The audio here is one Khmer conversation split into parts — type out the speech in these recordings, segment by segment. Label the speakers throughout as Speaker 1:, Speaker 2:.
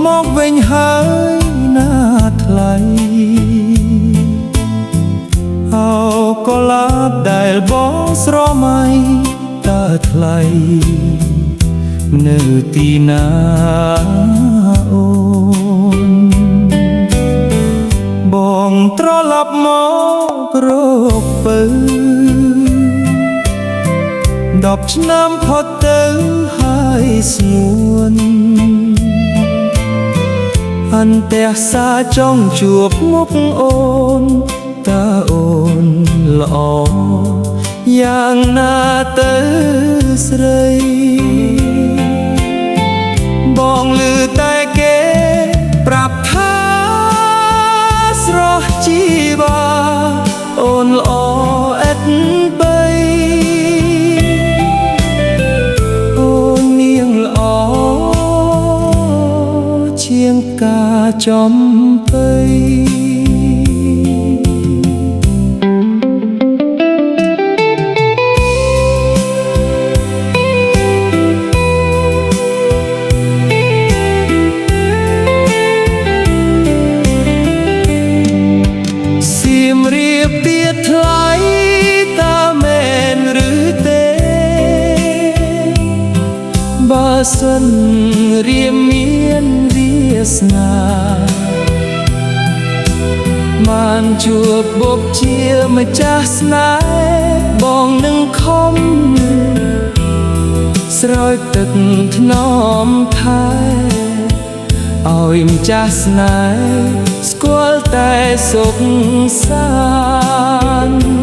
Speaker 1: មកវិញហើយណាថ្លៃអោក៏ឡាបដែលបងស្រមៃតើថ្លៃនៅទីណាអូនបងត្រឡប់មករកពើ10 ឆ្នាំផុតទៅហើយស្ងួនអន្តះសាចង់ជួបមុខអូនតើអូនល្អយ៉ាងណាទៅស្រីបងឮតែគេប្រាប់ថាស្រស់ជីវាអូនល្អអិតបីអូននាងល្អជាងការចំបៃបើសិនរៀមមានវាសនាបានជួបបុកជាម្ចាស់ស្នេហ៍បងនឹងខំស្រោចទឹកថ្នមថែឲ្យម្ចាស់ស្នេហ៍ស្គាល់តែសុខសាន្ត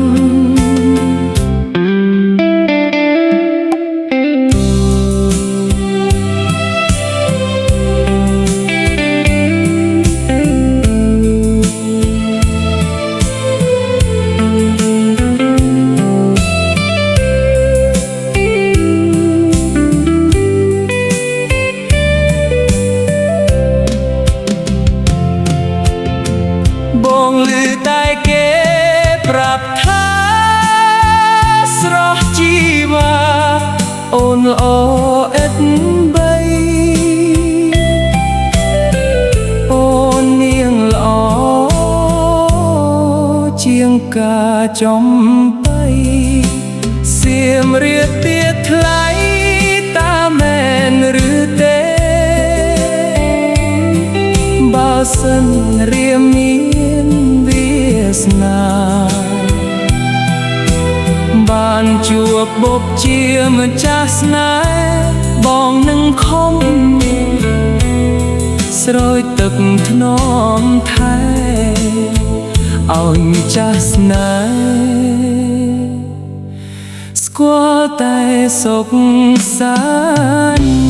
Speaker 1: បងឮតែគេប្រាប់ថាស្រស់ជីវាអូនល្អឥតបីអូននាងល្អជាងការចំបៃសៀមរាបទាថ្លៃតាមែនឬទេបើសិនរៀមមានស្នាបានជួបបុកជាម្ចាស់ស្នេហ៍បងនឹងខំស្រោចទឹកថ្នមថែឲ្យម្ចាស់ស្នេហ៍ស្គាល់តែសុខសាន្ត